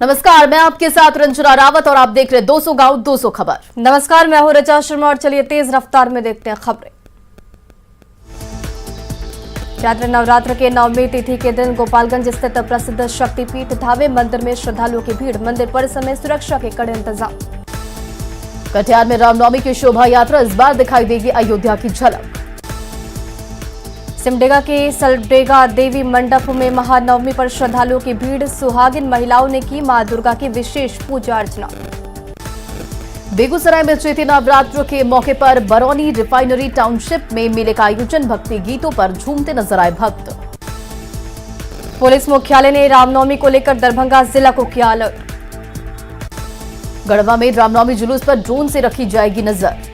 नमस्कार, मैं आपके साथ रंजना रावत और आप देख रहे 200 गांव 200 खबर। नमस्कार, मैं हूं रचा शर्मा और चलिए तेज रफ्तार में देखते हैं खबरें। चैत्र नवरात्र के 9वीं तिथि के दिन गोपालगंज स्थित प्रसिद्ध शक्तिपीठ धावे मंदिर में श्रद्धालुओं की भीड़। मंदिर परिसर में सुरक्षा के कड़े इंतजाम। कटिहार में रामनवमी की शोभा यात्रा इस बार दिखाई देगी अयोध्या की झलक। सिमडेगा के सलडेगा देवी मंडप में महानवमी पर श्रद्धालुओं की भीड़। सुहागिन महिलाओं ने की मां दुर्गा की विशेष पूजा अर्चना। बेगूसराय में चैती नवरात्र के मौके पर बरौनी रिफाइनरी टाउनशिप में मेले का आयोजन। भक्ति गीतों पर झूमते नजर आए भक्त। पुलिस मुख्यालय ने रामनवमी को लेकर दरभंगा जिला को किया अलर्ट। गढ़वा में रामनवमी जुलूस पर ड्रोन से रखी जाएगी नजर।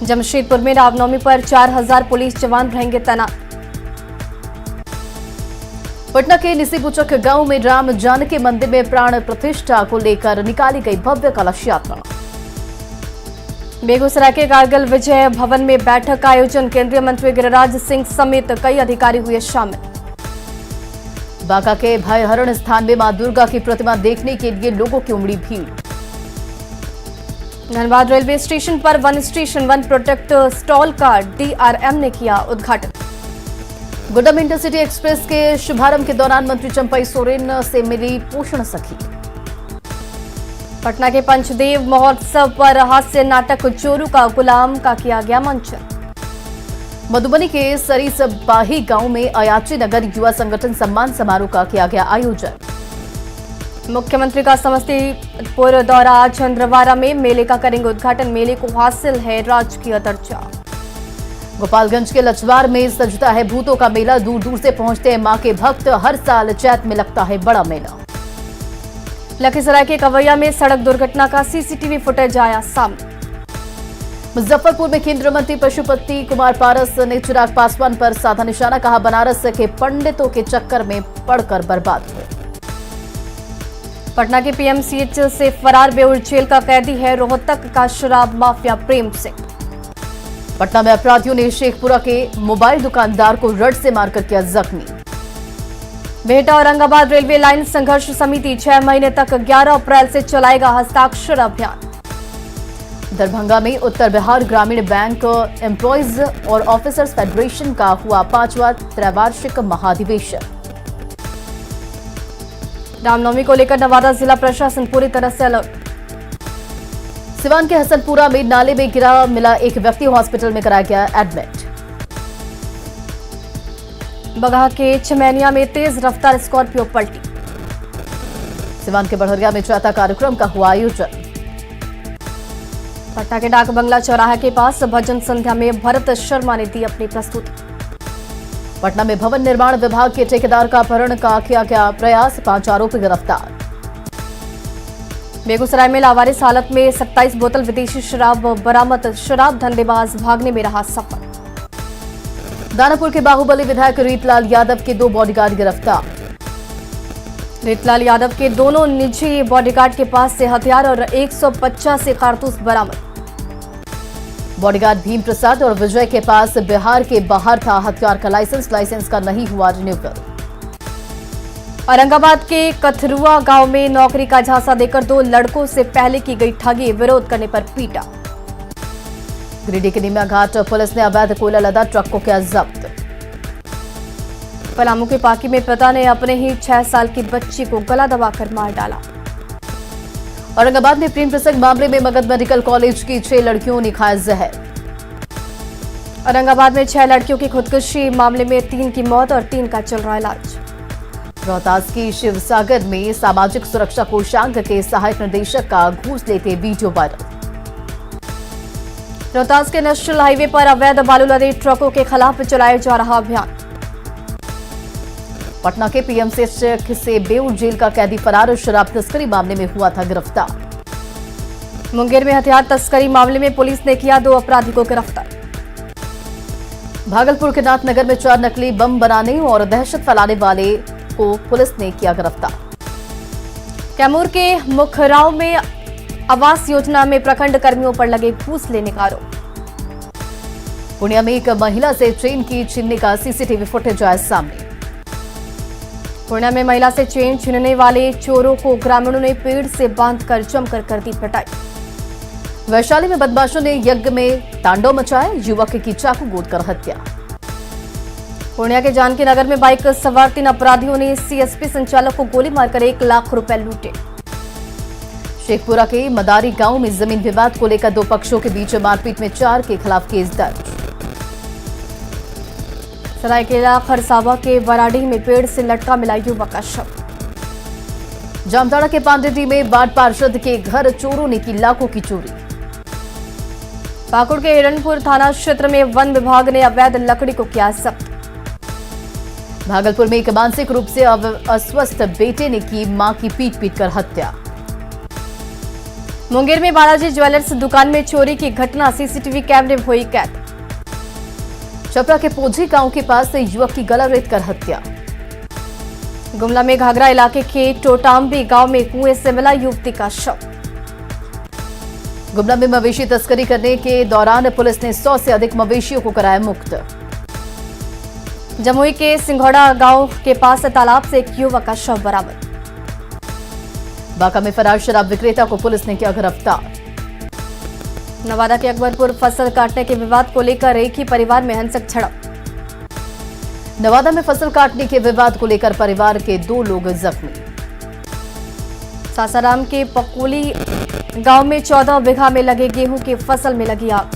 जमशेदपुर में रामनवमी पर 4000 पुलिस जवान रहेंगे तैनात। पटना के निसीबुचक गांव में राम जानकी मंदिर में प्राण प्रतिष्ठा को लेकर निकाली गई भव्य कलश यात्रा। बेगूसराय के कारगिल विजय भवन में बैठक का आयोजन। केंद्रीय मंत्री गिरिराज सिंह समेत कई अधिकारी हुए शामिल। बांका के भैरहरण स्थान में मां दुर्गा की प्रतिमा देखने के लिए लोगों की उमड़ी भीड़। धनबाद रेलवे स्टेशन पर one station one protect stall का डीआरएम ने किया उद्घाटन। गोड्डा में इंटरसिटी एक्सप्रेस के शुभारंभ के दौरान मंत्री चंपई सोरेन से मिली पोषण सखी। पटना के पंचदेव महोत्सव पर हास्य नाटक चोरू का गुलाम का किया गया मंचन। मधुबनी के सरीसबाही गांव में अयाची नगर युवा संगठन सम्मान समारोह का किया गया आयोजन। मुख्यमंत्री का समस्तीपुर दौरा। चंद्रवारा में मेले का करेंगे उद्घाटन। मेले को हासिल है राजकीय दर्जा। गोपालगंज के लचवार में सजता है भूतों का मेला। दूर दूर से पहुंचते हैं मां के भक्त। हर साल चैत में लगता है बड़ा मेला। लखीसराय के कवैया में सड़क दुर्घटना का सीसीटीवी फुटेज आया सामने। मुजफ्फरपुर में केंद्रीय मंत्री पशुपति कुमार पारस ने चिराग पासवान पर साधा निशाना। कहा, बनारस के पंडितों के चक्कर में पड़कर बर्बाद हुए। पटना के पीएमसीएच से फरार बेउर जेल का कैदी है रोहतक का शराब माफिया प्रेम सिंह। पटना में अपराधियों ने शेखपुरा के मोबाइल दुकानदार को रड से मारकर किया जख्मी। बेहटा औरंगाबाद रेलवे लाइन संघर्ष समिति 6 महीने तक 11 अप्रैल से चलाएगा हस्ताक्षर अभियान। दरभंगा में उत्तर बिहार ग्रामीण बैंक एम्प्लॉयज और ऑफिसर्स फेडरेशन का हुआ 5वां त्रैवार्षिक महाधिवेशन। रामनवमी को लेकर नवादा जिला प्रशासन पूरी तरह से अलर्ट। सिवान के हसनपुरा में नाले में गिरा मिला एक व्यक्ति। हॉस्पिटल में कराया गया एडमिट। बगहा के चमैनिया में तेज रफ्तार स्कॉर्पियो पलटी। सिवान के बढ़रिया में चौथा कार्यक्रम का हुआ आयोजन। पटना के डाक बंगला चौराहे के पास भजन संध्या में भरत शर्मा ने दी अपनी प्रस्तुति। पटना में भवन निर्माण विभाग के ठेकेदार का अपहरण का किया गया प्रयास। 5 आरोपी गिरफ्तार। बेगूसराय में लावारिस हालत में 27 बोतल विदेशी शराब बरामद। शराब धंधेबाज भागने में रहा सफल। दानापुर के बाहुबली विधायक रीतलाल यादव के 2 बॉडीगार्ड गिरफ्तार। रीतलाल यादव के दोनों निजी बॉडीगार्ड के पास से हथियार और 185 कारतूस बरामद। बॉडीगार्ड भीम प्रसाद और विजय के पास बिहार के बाहर था हथियार का लाइसेंस का नहीं हुआ रिन्यूअल। औरंगाबाद के कथरुआ गांव में नौकरी का झांसा देकर 2 लड़कों से पहले की गई ठगी। विरोध करने पर पीटा। गिरिडीह के निमिया घाट पुलिस ने अवैध कोयला लदा ट्रक को किया जब्त। पलामू के पाकी में पिता ने अपने ही 6 साल की बच्ची को गला दबाकर मार डाला। औरंगाबाद में प्रेम प्रसंग मामले में मगध मेडिकल कॉलेज की 6 लड़कियों ने खाया जहर। औरंगाबाद में 6 लड़कियों की खुदकुशी मामले में 3 की मौत और 3 का चल रहा इलाज। रोहतास की शिवसागर में सामाजिक सुरक्षा कोषांग के सहायक निदेशक का घूस लेते वीडियो वायरल। रोहतास के नेशनल हाईवे पर अवैध बालू लदे ट्रकों के खिलाफ चलाया जा रहा अभियान। पटना के पीएमसीएच से बेउर जेल का कैदी फरार। शराब तस्करी मामले में हुआ था गिरफ्तार। मुंगेर में हथियार तस्करी मामले में पुलिस ने किया 2 अपराधी को गिरफ्तार। भागलपुर के नाथनगर में 4 नकली बम बनाने और दहशत फैलाने वाले को पुलिस ने किया गिरफ्तार। कैमूर के मुखराव में आवास योजना में प्रखंड कर्मियों पर लगे घूस लेने का आरोप। पूर्णिया में एक महिला से ट्रेन की छीनने का सीसीटीवी फुटेज आया सामने। पूर्णिया में महिला से चेन छीनने वाले चोरों को ग्रामीणों ने पेड़ से बांधकर जमकर कर दी पिटाई। वैशाली में बदमाशों ने यज्ञ में तांडव मचाया, युवक की चाकू गोदकर हत्या। पूर्णिया के जानकी नगर में बाइक सवार 3 अपराधियों ने सीएसपी संचालक को गोली मारकर 1 लाख रुपए लूटे। शेखपुरा के मदारी गांव में जमीन विवाद को लेकर 2 पक्षों के बीच मारपीट में 4 के खिलाफ केस दर्ज। सरायकेला खरसावा के बराडीह में पेड़ से लटका मिला युवक का शव। जामताड़ा के पांडेडी में वार्ड पार्षद के घर चोरों ने की लाखों की चोरी। पाकुड़ के हिरणपुर थाना क्षेत्र में वन विभाग ने अवैध लकड़ी को किया जब्त। भागलपुर में एक मानसिक रूप से अस्वस्थ बेटे ने की मां की पीट कर हत्या। मुंगेर में बालाजी ज्वेलर्स दुकान में चोरी की घटना सीसीटीवी कैमरे में हुई कैद। छपरा के पोझी गांव के पास युवक की गला रेत कर हत्या। गुमला में घाघरा इलाके के टोटाम्बी गांव में कुएं से मिला युवती का शव। गुमला में मवेशी तस्करी करने के दौरान पुलिस ने 100 से अधिक मवेशियों को कराया मुक्त। जमुई के सिंघोड़ा गांव के पास तालाब से एक युवक का शव बरामद। बांका में फरार शराब विक्रेता को पुलिस ने किया गिरफ्तार। नवादा के अकबरपुर फसल काटने के विवाद को लेकर एक ही परिवार में हिंसक झड़प। नवादा में फसल काटने के विवाद को लेकर परिवार के 2 लोग जख्मी। सासाराम के पकोली गांव में 14 बीघा में लगे गेहूं की फसल में लगी आग।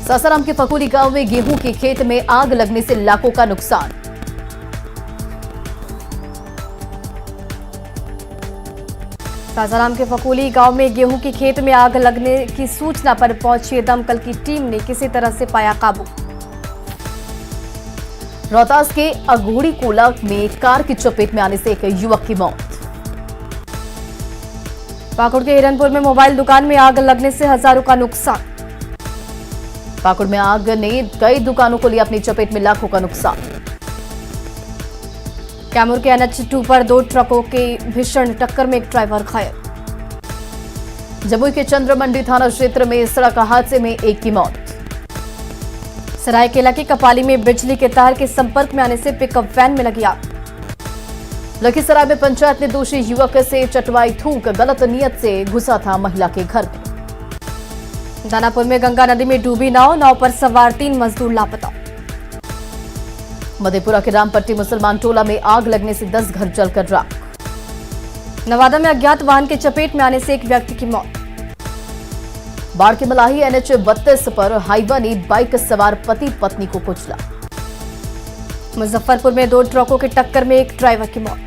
सासाराम के पकोली गांव में गेहूं के खेत में आग लगने से लाखों का नुकसान। सासाराम के फकोली गांव में गेहूं की खेत में आग लगने की सूचना पर पहुंची दमकल की टीम ने किसी तरह से पाया काबू। रोहतास के अघोड़ी कोला में कार की चपेट में आने से एक युवक की मौत। पाकुड़ के हिरणपुर में मोबाइल दुकान में आग लगने से हजारों का नुकसान। पाकुड़ में आग ने कई दुकानों को लिया अपनी चपेट में, लाखों का नुकसान। कैमूर के NH2 पर 2 ट्रकों के भीषण टक्कर में एक ड्राइवर घायल। जमुई के चंद्रमंडी थाना क्षेत्र में सड़क हादसे में एक की मौत। सरायकेला की कपाली में बिजली के तार के संपर्क में आने से पिकअप वैन में लगी आग। लखीसराय में पंचायत ने दोषी युवक से चटवाई थूक गलत नियत से घुसा था महिला के घर में। दानापुर में गंगा नदी में डूबी नाव पर सवार 3 मजदूर लापता। मधेपुरा के रामपट्टी मुसलमान टोला में आग लगने से 10 घर जलकर राख। नवादा में अज्ञात वाहन के चपेट में आने से एक व्यक्ति की मौत। बाढ़ के मलाही NH32 पर हाईवा ने बाइक सवार पति पत्नी को कुचला। मुजफ्फरपुर में 2 ट्रकों की टक्कर में एक ड्राइवर की मौत।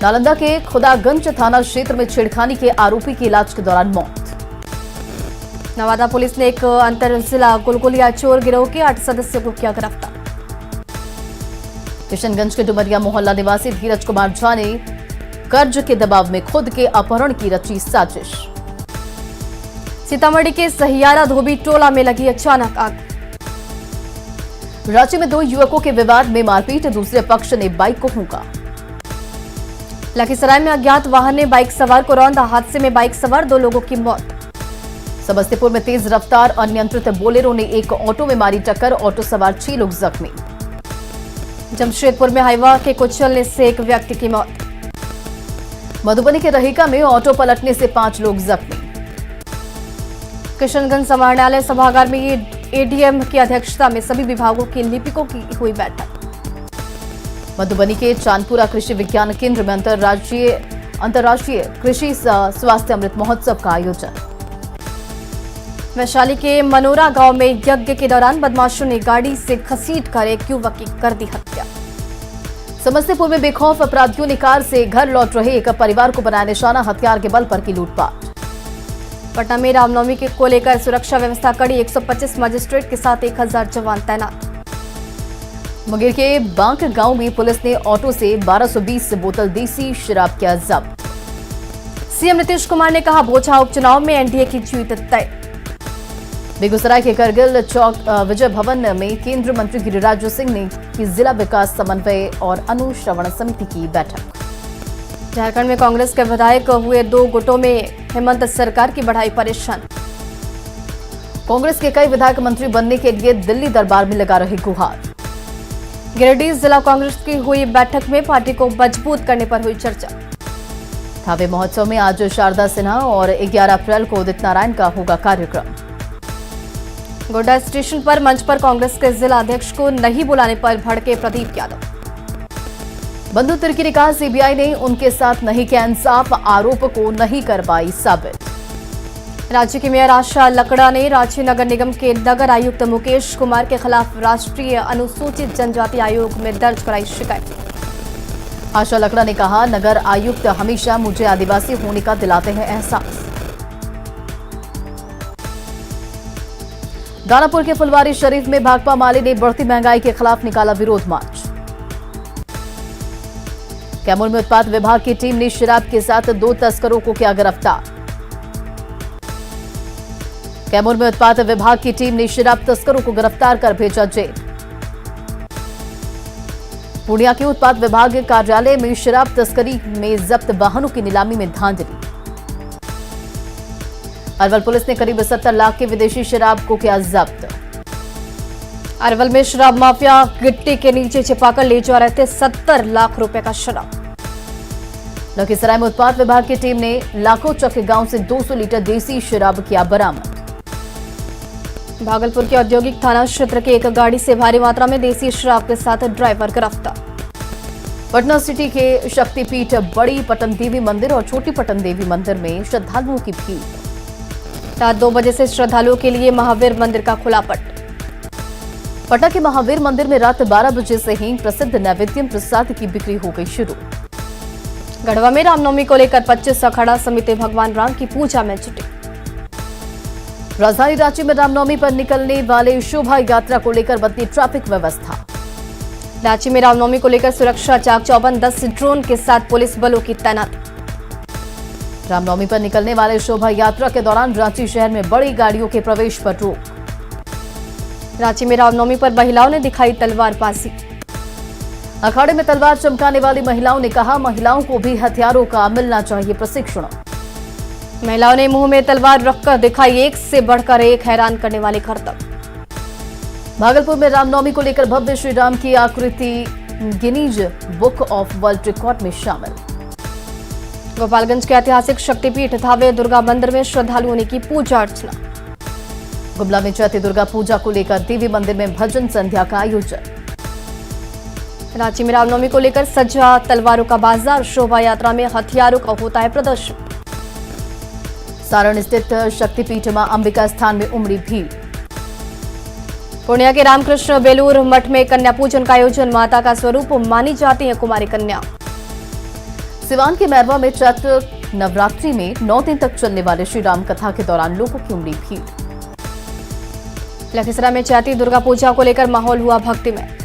नालंदा के खुदागंज थाना क्षेत्र में छेड़खानी के आरोपी की इलाज के दौरान मौत। नवादा पुलिस ने एक अंतर जिला गुलगुलिया चोर गिरोह के 8 सदस्यों को किया गिरफ्तार। किशनगंज के डुमरिया मोहल्ला निवासी धीरज कुमार झा ने कर्ज के दबाव में खुद के अपहरण की रची साजिश। सीतामढ़ी के सहियारा धोबी टोला में लगी अचानक आग। रांची में 2 युवकों के विवाद में मारपीट, दूसरे पक्ष ने बाइक को फूंका। लखीसराय में अज्ञात वाहन ने बाइक सवार को रौंदा, हादसे में बाइक सवार 2 लोगों की मौत। समस्तीपुर में तेज रफ्तार अनियंत्रित बोलेरो ने एक ऑटो में मारी टक्कर, ऑटो सवार 6 लोग जख्मी। जमशेदपुर में हाईवा के कुचलने से एक व्यक्ति की मौत। मधुबनी के रहीका में ऑटो पलटने से 5 लोग जख्मी। किशनगंज समाहरणालय सभागार में ADM की अध्यक्षता में सभी विभागों के लिपिकों की हुई बैठक। मधुबनी के चांदपुरा कृषि विज्ञान केंद्र में अंतर्राष्ट्रीय कृषि स्वास्थ्य अमृत महोत्सव का आयोजन। वैशाली के मनोरा गांव में यज्ञ के दौरान बदमाशों ने गाड़ी से घसीटकर एक युवक की कर दी हत्या। समस्तीपुर में बेखौफ अपराधियों ने कार से घर लौट रहे एक परिवार को बनाया निशाना, हथियार के बल पर की लूटपाट। पटना में रामनवमी को लेकर सुरक्षा व्यवस्था कड़ी, 125 मजिस्ट्रेट के साथ 1000 जवान तैनात। मुंगेर के बांक गांव में पुलिस ने ऑटो से 1220 बोतल देसी शराब किया जब्त। सीएम नीतीश कुमार ने कहा, बोछा उपचुनाव में एनडीए की जीत तय। बेगूसराय के करगिल चौक विजय भवन में केंद्रीय मंत्री गिरिराज सिंह ने की जिला विकास समन्वय और अनुश्रवण समिति की बैठक। झारखंड में कांग्रेस के विधायक हुए 2 गुटों में, हेमंत सरकार की बढ़ाई परेशान। कांग्रेस के कई विधायक मंत्री बनने के लिए दिल्ली दरबार में लगा रहे गुहार। गिरिडीह जिला कांग्रेस की हुई बैठक में पार्टी को मजबूत करने पर हुई चर्चा। थावे महोत्सव में आज शारदा सिन्हा और 11 अप्रैल को उदित नारायण का होगा कार्यक्रम। गोड्डा स्टेशन पर मंच पर कांग्रेस के जिला अध्यक्ष को नहीं बुलाने पर भड़के प्रदीप यादव। बंधु तिर्की ने कहा सीबीआई ने उनके साथ नहीं किया इंसाफ, आरोप को नहीं कर पाई साबित। राज्य की मेयर आशा लकड़ा ने रांची नगर निगम के नगर आयुक्त मुकेश कुमार के खिलाफ राष्ट्रीय अनुसूचित जनजाति आयोग में दर्ज कराई शिकायत। आशा लकड़ा ने कहा नगर आयुक्त हमेशा मुझे आदिवासी होने का दिलाते हैं एहसास। दानापुर के फुलवारी शरीफ में भाकपा माले ने बढ़ती महंगाई के खिलाफ निकाला विरोध मार्च। कैमूर में उत्पाद विभाग की टीम ने शराब के साथ 2 तस्करों को किया गिरफ्तार। कैमूर में उत्पाद विभाग की टीम ने शराब तस्करों को गिरफ्तार कर भेजा जेल। पूर्णिया के उत्पाद विभाग कार्यालय में शराब तस्करी में जब्त वाहनों की नीलामी में धांधली। अरवल पुलिस ने करीब 70 लाख के विदेशी शराब को किया जब्त। अरवल में शराब माफिया गिट्टी के नीचे छिपाकर ले जा रहे थे 70 लाख रुपए का शराब। लखीसराय में उत्पाद विभाग की टीम ने लाखों चक गांव से 200 लीटर देसी शराब किया बरामद। भागलपुर के औद्योगिक थाना क्षेत्र के एक गाड़ी से भारी मात्रा में देसी शराब के साथ ड्राइवर गिरफ्तार। पटना सिटी के शक्तिपीठ बड़ी पटन देवी मंदिर और छोटी पटन देवी मंदिर में श्रद्धालुओं की भीड़। रात 2 बजे से श्रद्धालुओं के लिए महावीर मंदिर का खुला पट। पटना के महावीर मंदिर में रात 12 बजे से ही प्रसिद्ध नैवेद्य प्रसाद की बिक्री हो गई शुरू। गढ़वा में रामनवमी को लेकर 25 अखाड़ा समिति भगवान राम की पूजा में जुटी। राजधानी रांची में रामनवमी पर निकलने वाले शोभा यात्रा को लेकर बदली ट्रैफिक व्यवस्था। रांची में रामनवमी को लेकर सुरक्षा चाक चौबंद 10 ड्रोन के साथ पुलिस बलों की तैनाती। रामनवमी पर निकलने वाले शोभा यात्रा के दौरान रांची शहर में बड़ी गाड़ियों के प्रवेश पर रोक। रांची में रामनवमी पर महिलाओं ने दिखाई तलवारबाजी। अखाड़े में तलवार चमकाने वाली महिलाओं ने कहा महिलाओं को भी हथियारों का मिलना चाहिए प्रशिक्षण। महिलाओं ने मुंह में तलवार रखकर दिखाई एक से बढ़कर एक हैरान करने वाले करतब। भागलपुर में रामनवमी को लेकर भव्य श्री राम की आकृति Guinness book of world record में शामिल। गोपालगंज के ऐतिहासिक शक्तिपीठ थावे दुर्गा मंदिर में श्रद्धालुओं ने की पूजा अर्चना। गुमला में चैती दुर्गा पूजा को लेकर देवी मंदिर में भजन संध्या का आयोजन। रांची में रामनवमी को लेकर सजा तलवारों का बाजार, शोभा यात्रा में हथियारों का होता है प्रदर्शन। सारण स्थित शक्तिपीठ मां अंबिका स्थान में उमड़ी भीड़। पूर्णिया के रामकृष्ण बेलूर मठ में कन्या पूजन का आयोजन, माता का स्वरूप मानी जाती है कुमारी कन्या। सिवान के मैरवा में चैत्र नवरात्रि में 9 दिन तक चलने वाले श्री राम कथा के दौरान लोगों की उमड़ी भीड़। लखीसराय में चैती दुर्गा पूजा को लेकर माहौल हुआ भक्तिमय।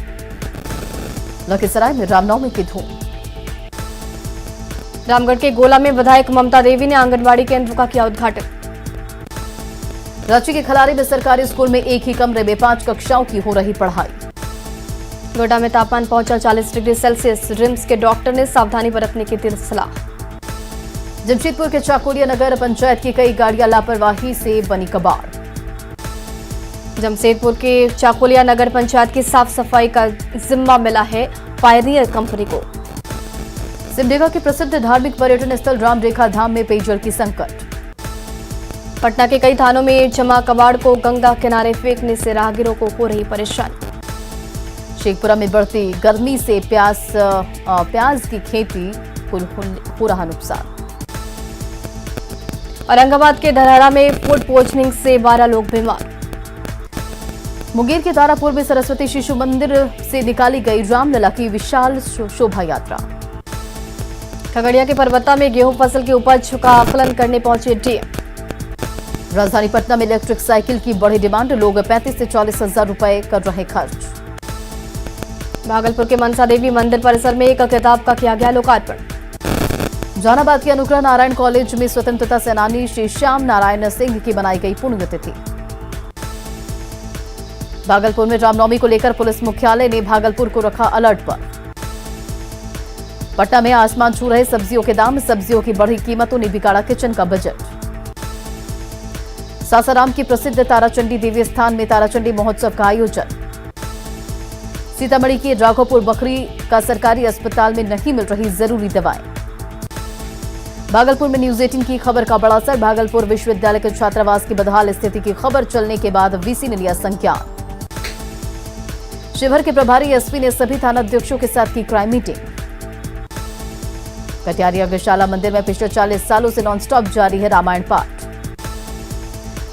लखीसराय में रामनवमी की धूम। रामगढ़ के गोला में विधायक ममता देवी ने आंगनबाड़ी केंद्र का किया उद्घाटन। रांची के खलारी में सरकारी स्कूल में एक ही कमरे में 5 कक्षाओं की हो रही पढ़ाई। गोड्डा में तापमान पहुंचा 40 डिग्री सेल्सियस, रिम्स के डॉक्टर ने सावधानी बरतने की दी सलाह। जमशेदपुर के चाकुलिया नगर पंचायत की कई गाड़ियां लापरवाही से बनी कबाड़। जमशेदपुर के चाकुलिया नगर पंचायत की साफ सफाई का जिम्मा मिला है पायनियर कंपनी को। सिमडेगा के प्रसिद्ध धार्मिक पर्यटन स्थल रामरेखा धाम में पेयजल की संकट। पटना के कई थानों में जमा कबाड़ को गंगा किनारे फेंकने से राहगीरों को हो रही परेशानी। शेखपुरा में बढ़ती गर्मी से प्याज की खेती को हो रहा नुकसान। औरंगाबाद के धरहरा में फूड पॉइजनिंग से 12 लोग बीमार। मुंगेर के तारापुर में सरस्वती शिशु मंदिर से निकाली गई रामलला की विशाल शोभा यात्रा। खगड़िया के परबत्ता में गेहूं फसल की उपज का आकलन करने पहुंचे डीएम। राजधानी पटना में इलेक्ट्रिक साइकिल की बढ़ी डिमांड, लोग 35 से 40 हजार रुपए कर रहे खर्च। भागलपुर के मनसा देवी मंदिर परिसर में एक किताब का किया गया लोकार्पण। जहानाबाद के अनुग्रह नारायण कॉलेज में स्वतंत्रता सेनानी श्री श्याम नारायण सिंह की बनाई गई पुण्यतिथि। भागलपुर में रामनवमी को लेकर पुलिस मुख्यालय ने भागलपुर को रखा अलर्ट पर। पटना में आसमान छू रहे सब्जियों के दाम, सब्जियों की बढ़ी कीमतों ने बिगाड़ा किचन का बजट। सासाराम की प्रसिद्ध ताराचंडी देवी स्थान में ताराचंडी महोत्सव का आयोजन। सीतामढ़ी के राघोपुर बखरी का सरकारी अस्पताल में नहीं मिल रही जरूरी दवाएं। भागलपुर में न्यूज 18 की खबर का बड़ा असर। भागलपुर विश्वविद्यालय के छात्रावास की बदहाल स्थिति की खबर चलने के बाद वीसी ने लिया संज्ञान। शिवहर के प्रभारी एसपी ने सभी थानाध्यक्षों के साथ की क्राइम मीटिंग। कटियारी गौशाला मंदिर में पिछले 40 सालों से नॉनस्टॉप जारी है रामायण पाठ।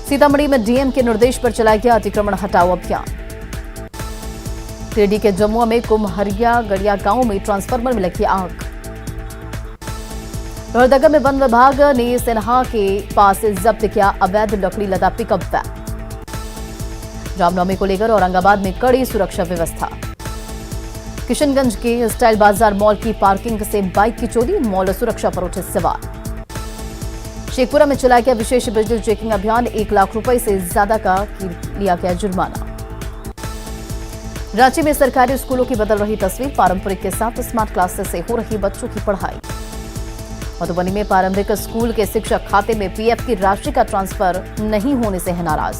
सीतामढ़ी में डीएम के निर्देश पर चलाया गया अतिक्रमण हटाओ अभियान। टिहरी के जमुआ में कुम्हरिया गड़िया गांव में ट्रांसफार्मर में लगी आग। लोहरदगा में वन विभाग ने सिन्हा के पास से जब्त किया अवैध लकड़ी लदा पिकअप वैन। रामनवमी को लेकर औरंगाबाद में कड़ी सुरक्षा व्यवस्था। किशनगंज के स्टाइल बाजार मॉल की पार्किंग से बाइक की चोरी, मॉल सुरक्षा पर उठे सवाल। शेखपुरा में चलाया गया विशेष बिजली चेकिंग अभियान, 1 लाख रुपए से ज्यादा का लिया गया जुर्माना। रांची में सरकारी स्कूलों की बदल रही तस्वीर, पारंपरिक के साथ स्मार्ट क्लासेस से हो रही बच्चों की पढ़ाई। मधुबनी में प्रारंभिक स्कूल के शिक्षक खाते में पीएफ की राशि का ट्रांसफर नहीं होने से है नाराज।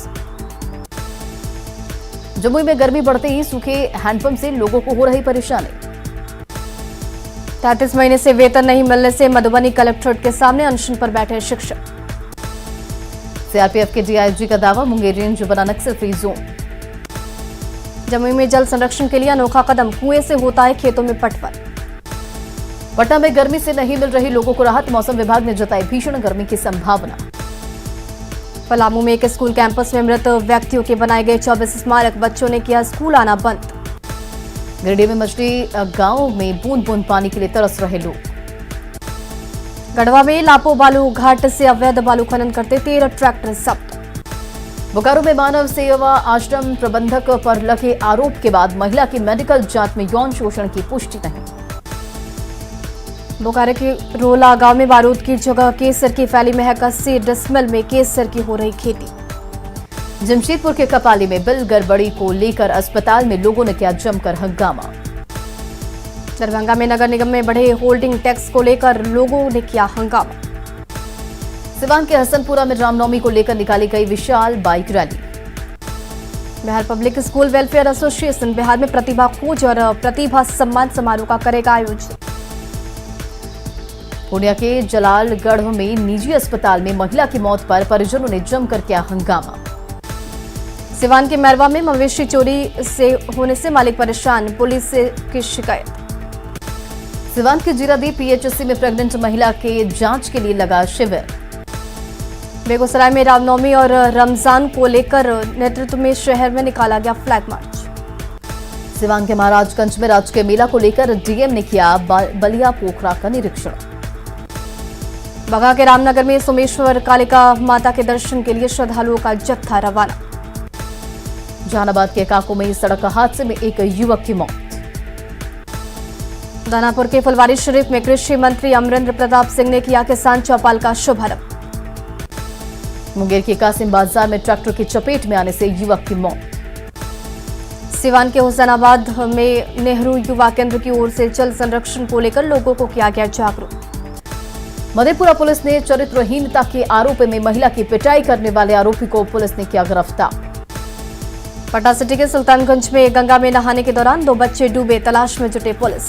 जमुई में गर्मी बढ़ते ही सूखे हैंडपंप से लोगों को हो रही परेशानी। 33 महीने से वेतन नहीं मिलने से मधुबनी कलेक्ट्रेट के सामने अनशन पर बैठे शिक्षक। सीआरपीएफ के डीआईजी का दावा, मुंगेर रेंज बना नक्सल फ्री जोन। जमुई में जल संरक्षण के लिए अनोखा कदम, कुएं से होता है खेतों में पटवन। पटना में गर्मी से नहीं मिल रही लोगों को राहत, मौसम विभाग ने जताई भीषण गर्मी की संभावना। पलामू में एक स्कूल कैंपस में मृत व्यक्तियों के बनाए गए 24 स्मारक, बच्चों ने किया स्कूल आना बंद। गिरिडीह में मछली गांव में बूंद बूंद पानी के लिए तरस रहे लोग। गढ़वा में लापो बालू घाट से अवैध बालू खनन करते 13 ट्रैक्टर जब्त। बोकारो में मानव सेवा आश्रम प्रबंधक पर लगे आरोप के बाद महिला की मेडिकल जांच में यौन शोषण की पुष्टि नहीं। बोकारो के रोला गांव में बारूद की जगह केसर की फैली महक, 80 डिसमिल में केसर की हो रही खेती। जमशेदपुर के कपाली में बिल गड़बड़ी को लेकर अस्पताल में लोगों ने किया जमकर हंगामा। दरभंगा में नगर निगम में बढ़े होल्डिंग टैक्स को लेकर लोगों ने किया हंगामा। सिवान के हसनपुरा में रामनवमी को लेकर निकाली गई विशाल bike rally. Bihar public school welfare association Bihar में प्रतिभा खोज और प्रतिभा सम्मान समारोह का करेगा आयोजन। पूर्णिया के जलालगढ़ में निजी अस्पताल में महिला की मौत पर परिजनों ने जमकर किया हंगामा। सिवान के मैरवा में मवेशी चोरी से होने से मालिक परेशान, पुलिस से की शिकायत। सिवान के जीरादेव पीएचसी में प्रेग्नेंट महिला के जांच के लिए लगा शिविर। बेगूसराय में रामनवमी और रमजान को लेकर नेतृत्व में शहर में निकाला गया फ्लैग मार्च। सिवान के महाराजगंज में राजकीय मेला को लेकर डीएम ने किया बलिया पोखरा का निरीक्षण। बघा के रामनगर में सोमेश्वर कालिका माता के दर्शन के लिए श्रद्धालुओं का जत्था रवाना। जहानाबाद के काको में सड़क हादसे में एक युवक की मौत। दानापुर के फुलवारी शरीफ में कृषि मंत्री अमरेंद्र प्रताप सिंह ने किया किसान चौपाल का शुभारंभ। मुंगेर के कासिम बाजार में ट्रैक्टर की चपेट में आने से युवक की मौत। सिवान के हुसैनाबाद में नेहरू युवा केंद्र की ओर से जल संरक्षण को लेकर लोगों को किया गया जागरूक। मधेपुरा पुलिस ने चरित्रहीनता के आरोप में महिला की पिटाई करने वाले आरोपी को पुलिस ने किया गिरफ्तार। पटना सिटी के सुल्तानगंज में गंगा में नहाने के दौरान 2 बच्चे डूबे, तलाश में जुटे पुलिस।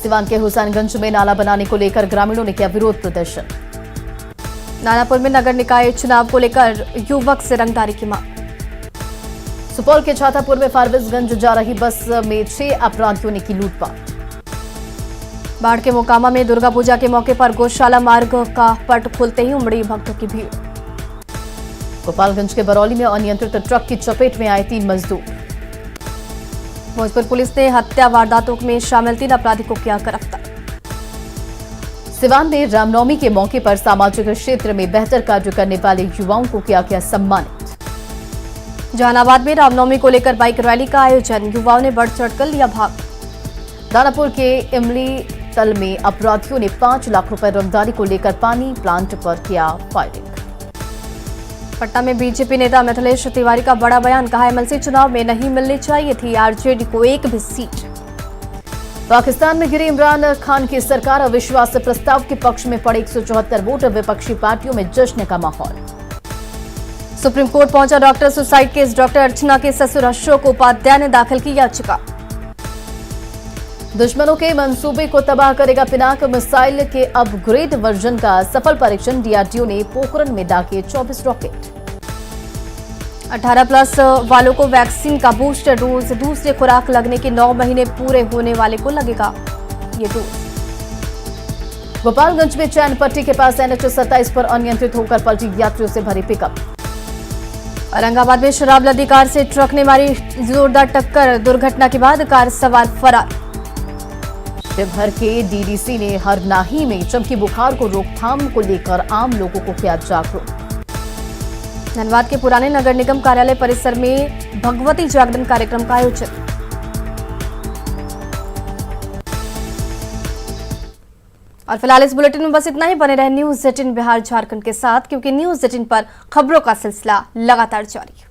सिवान के हुसैनगंज में नाला बनाने को लेकर ग्रामीणों ने किया विरोध प्रदर्शन। दानापुर में नगर निकाय चुनाव को लेकर युवक से रंगदारी की मांग। सुपौल के छातापुर में फारबिसगंज जा रही बस में 6 अपराधियों ने की लूटपाट। बाढ़ के मोकामा में दुर्गा पूजा के मौके पर गौशाला मार्ग का पट खोलते ही उमड़ी भक्तों की भीड़। गोपालगंज के बरौली में अनियंत्रित ट्रक की चपेट में आए 3 मजदूर। भोजपुर पुलिस ने हत्या वारदातों में शामिल 3 अपराधी को किया गिरफ्तार। सिवान में रामनवमी के मौके पर सामाजिक क्षेत्र में बेहतर कार्य करने वाले युवाओं को किया गया सम्मानित। जहानाबाद में रामनवमी को लेकर बाइक रैली का आयोजन, युवाओं ने बढ़ चढ़कर लिया भाग। दानापुर के इमली तल में अपराधियों ने 5 लाख रुपए रंगदारी को लेकर पानी प्लांट पर किया फायरिंग। पटना में बीजेपी नेता मिथिलेश तिवारी का बड़ा बयान, कहा एमएलसी चुनाव में नहीं मिलनी चाहिए थी आरजेडी को एक भी सीट। पाकिस्तान में गिरी इमरान खान की सरकार, अविश्वास प्रस्ताव के पक्ष में पड़े 174 वोट, विपक्षी पार्टियों में जश्न का माहौल। सुप्रीम कोर्ट पहुंचा डॉक्टर सुसाइड केस। डॉक्टर अर्चना के ससुर अशोक उपाध्याय ने दाखिल की याचिका। दुश्मनों के मंसूबे को तबाह करेगा पिनाक। मिसाइल के अपग्रेड वर्जन का सफल परीक्षण। डीआरडीओ ने पोखरण में दागे 24 रॉकेट। 18+ वालों को वैक्सीन का बूस्टर डोज। दूसरी खुराक लगने के 9 महीने पूरे होने वाले को लगेगा ये डोज। गोपालगंज में चैन पट्टी के पास NH 27 पर अनियंत्रित होकर पलटी यात्रियों से भरी पिकअप। औरंगाबाद में शराब लदी कार से ट्रक ने मारी जोरदार टक्कर। दुर्घटना के बाद कार सवार फरार। शिवहर के डीडीसी ने हरनाही में चमकी बुखार को रोकथाम को लेकर आम लोगों को किया जागरूक। धनबाद के पुराने नगर निगम कार्यालय परिसर में भगवती जागरण कार्यक्रम का आयोजन। और फिलहाल इस बुलेटिन में बस इतना ही। बने रहे न्यूज़ 18 बिहार झारखंड के साथ, क्योंकि न्यूज़ 18 पर खबरों का सिलसिला लगातार जारी है।